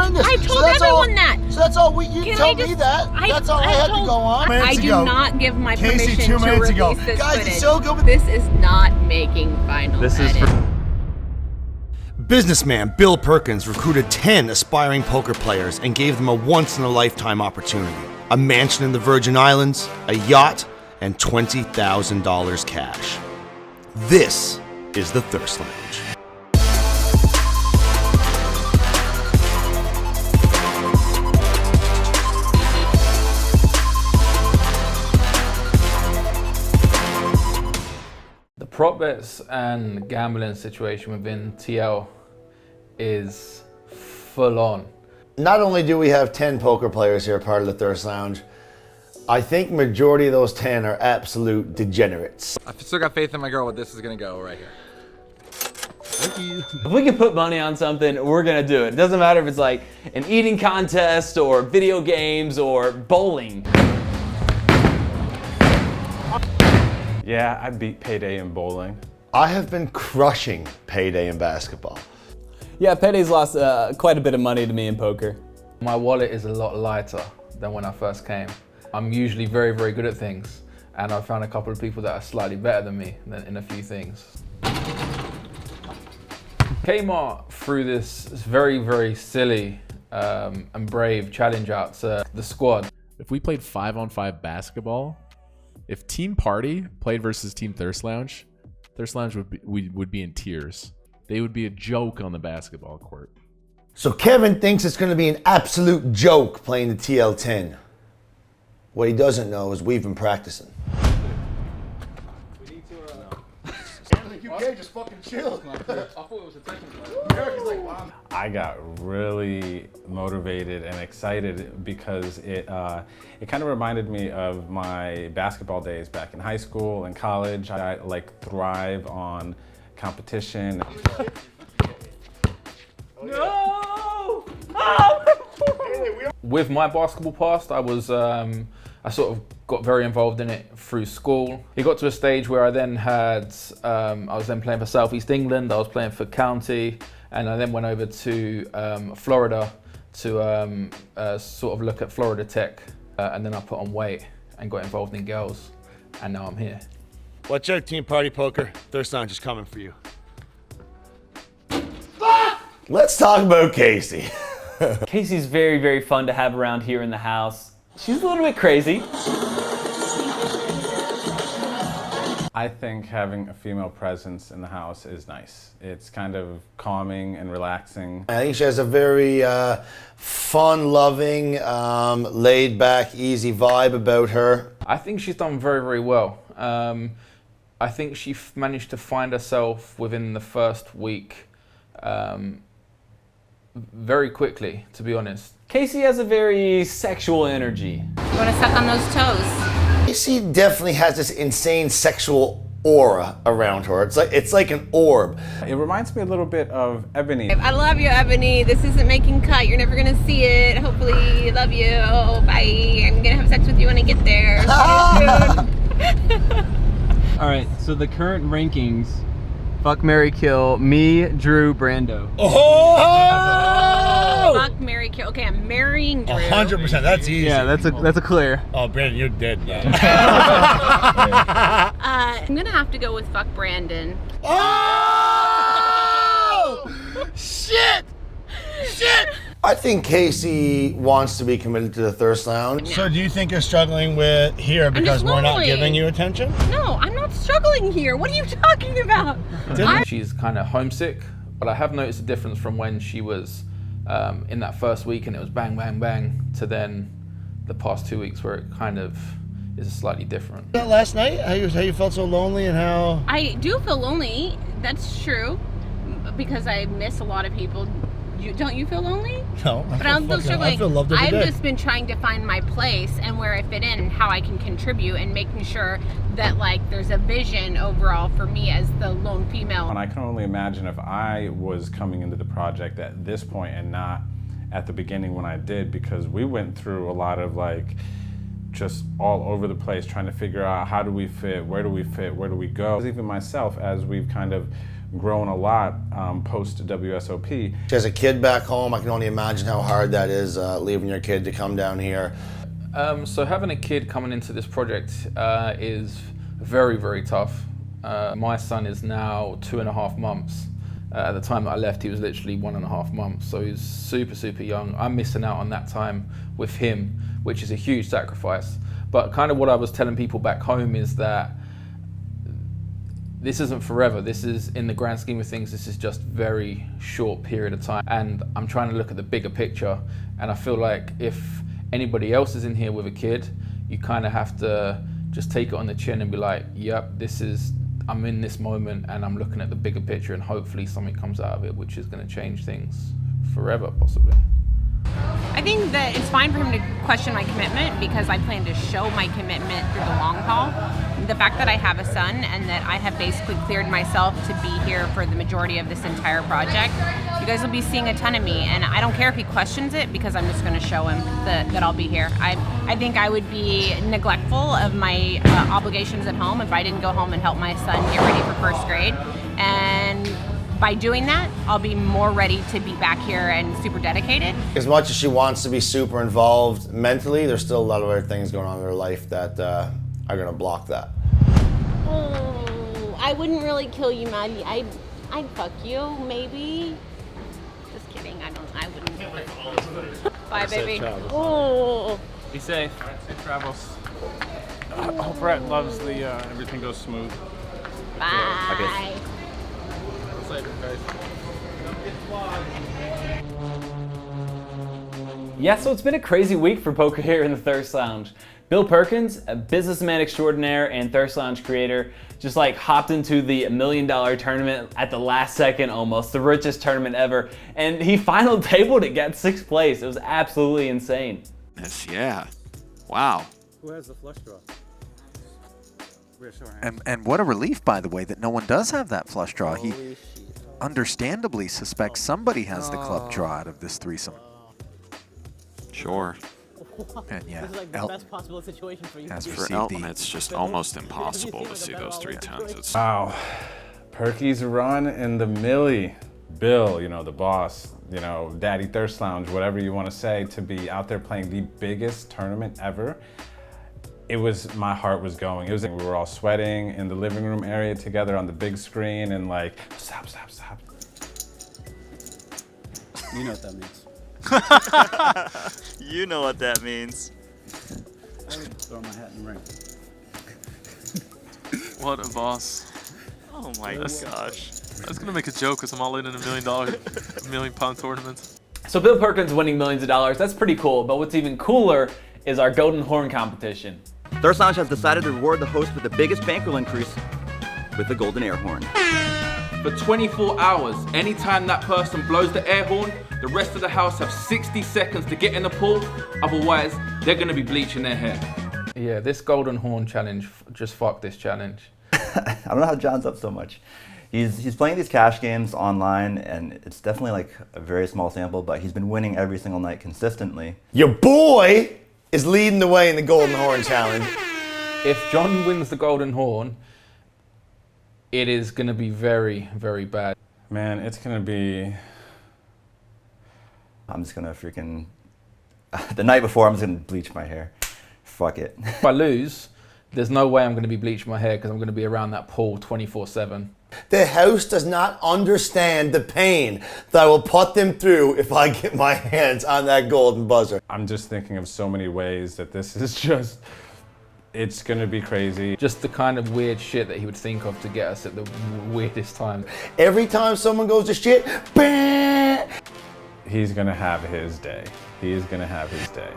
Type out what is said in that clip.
during this. I told everyone that. So that's all you told me that. That's all I had to go on. I do not give my permission to release this Guys, footage. it's so good. This is not making final edit. Businessman Bill Perkins recruited 10 aspiring poker players and gave them a once-in-a-lifetime opportunity. A mansion in the Virgin Islands, a yacht, and $20,000 cash. This is the Thirst Lounge. The prop bets and gambling situation within TL is full on. Not only do we have 10 poker players here part of the Thirst Lounge, I think majority of those 10 are absolute degenerates. I've still got faith in my girl, but this is gonna go right here. Thank you. If we can put money on something, we're gonna do it. It doesn't matter if it's like an eating contest or video games or bowling. Yeah, I beat Payday in bowling. I have been crushing Payday in basketball. Yeah, Payday's lost quite a bit of money to me in poker. My wallet is a lot lighter than when I first came. I'm usually very, very good at things, and I've found a couple of people that are slightly better than me in a few things. Kmart threw this very, very silly and brave challenge out to the squad. If we played 5-on-5 basketball, if Team Party played versus Team Thirst Lounge would be in tears. They would be a joke on the basketball court. So Kevin thinks it's going to be an absolute joke playing the TL10. What he doesn't know is we've been practicing. Just fucking chill. I thought it was a technical. I got really motivated and excited because it kind of reminded me of my basketball days back in high school and college. I like thrive on competition. No! With my basketball past, I was I sort of got very involved in it through school. It got to a stage where I then had, I was then playing for Southeast England, I was playing for County, and I then went over to Florida to sort of look at Florida Tech, and then I put on weight and got involved in girls, and now I'm here. Watch out, Team Party Poker. Thirst Lounge is coming for you. Let's talk about Kasey. Kasey's very, very fun to have around here in the house. She's a little bit crazy. I think having a female presence in the house is nice. It's kind of calming and relaxing. I think she has a very fun-loving, laid-back, easy vibe about her. I think she's done very, very well. I think she managed to find herself within the first week very quickly, to be honest. Kasey has a very sexual energy. You want to suck on those toes? Kasey definitely has this insane sexual aura around her. It's like an orb. It reminds me a little bit of Ebony. I love you, Ebony. This isn't making cut. You're never gonna see it. Hopefully, love you. Bye. I'm gonna have sex with you when I get there. All right, so the current rankings: fuck, marry, kill, me, Drew, Brando. Fuck, marry, kill. Okay, I'm marrying Drew. 100%. That's easy. Yeah, that's a clear. Oh, Brandon, you're dead now. I'm gonna have to go with fuck Brandon. Oh! Shit! Shit! I think Kasey wants to be committed to the Thirst Lounge. So do you think you're struggling with here because we're not giving you attention? No, I'm not struggling here. What are you talking about? She's kind of homesick, but I have noticed a difference from when she was in that first week and it was bang, bang, bang, to then the past 2 weeks where it kind of is slightly different. Last night, how you felt so lonely and how... I do feel lonely. That's true, because I miss a lot of people. Don't you feel lonely? No, but I'm still struggling. I feel loved every day. I've just been trying to find my place and where I fit in and how I can contribute and making sure that like there's a vision overall for me as the lone female. And I can only imagine if I was coming into the project at this point and not at the beginning when I did, because we went through a lot of like just all over the place trying to figure out how do we fit, where do we go. Even myself, as we've kind of grown a lot post WSOP. As a kid back home, I can only imagine how hard that is, leaving your kid to come down here. So having a kid coming into this project is very, very tough. My son is now 2.5 months. At the time that I left, he was literally 1.5 months. So he's super, super young. I'm missing out on that time with him, which is a huge sacrifice. But kind of what I was telling people back home is that this isn't forever. This is, in the grand scheme of things, this is just very short period of time. And I'm trying to look at the bigger picture. And I feel like if anybody else is in here with a kid, you kind of have to just take it on the chin and be like, yep, I'm in this moment and I'm looking at the bigger picture, and hopefully something comes out of it which is going to change things forever, possibly. I think that it's fine for him to question my commitment because I plan to show my commitment through the long haul. The fact that I have a son and that I have basically cleared myself to be here for the majority of this entire project, you guys will be seeing a ton of me, and I don't care if he questions it because I'm just going to show him that I'll be here. I think I would be neglectful of my obligations at home if I didn't go home and help my son get ready for first grade. And by doing that, I'll be more ready to be back here and super dedicated. As much as she wants to be super involved mentally, there's still a lot of other things going on in her life that are going to block that. Oh, I wouldn't really kill you, Maddie. I'd fuck you, maybe. Just kidding. I wouldn't do it. Bye, baby. Oh. Be safe. Safe travels. I hope Brett loves the everything goes smooth. Bye. Yeah, so it's been a crazy week for poker here in the Thirst Lounge. Bill Perkins, a businessman extraordinaire and Thirst Lounge creator, just like hopped into the $1 million tournament at the last second almost, the richest tournament ever, and he final tabled it, got 6th place. It was absolutely insane. Yes, yeah. Wow. Who has the flush draw? And what a relief, by the way, that no one does have that flush draw. He understandably suspects somebody has the club draw out of this threesome. Sure. And yeah, this is like the best possible situation for you. As for Elton, it's just almost impossible to see those 3 10s. Wow. Perky's run in the millie. Bill, you know, the boss, you know, Daddy Thirst Lounge, whatever you want to say, to be out there playing the biggest tournament ever. It was, my heart was going. We were all sweating in the living room area together on the big screen and like, stop. You know what that means. You know what that means. I would throw my hat in the ring. What a boss. Oh my gosh. I was gonna make a joke because I'm all in a $1 million tournament. So Bill Perkins winning millions of dollars, that's pretty cool, but what's even cooler is our Golden Horn competition. Thirst Lounge has decided to reward the host with the biggest bankroll increase with the Golden Air Horn. For 24 hours, anytime that person blows the air horn, the rest of the house have 60 seconds to get in the pool, otherwise they're gonna be bleaching their hair. Yeah, this Golden Horn challenge, just fuck this challenge. I don't know how John's up so much. He's playing these cash games online, and it's definitely like a very small sample, but he's been winning every single night consistently. Your boy is leading the way in the Golden Horn Challenge. If John wins the Golden Horn, it is going to be very, very bad. Man, it's going to be... I'm just going to freaking... the night before, I'm just going to bleach my hair. Fuck it. If I lose, there's no way I'm going to be bleaching my hair because I'm going to be around that pool 24/7. The house does not understand the pain that I will put them through if I get my hands on that golden buzzer. I'm just thinking of so many ways that this is just... It's gonna be crazy. Just the kind of weird shit that he would think of to get us at the weirdest time. Every time someone goes to shit, bah! He's gonna have his day. He is gonna have his day.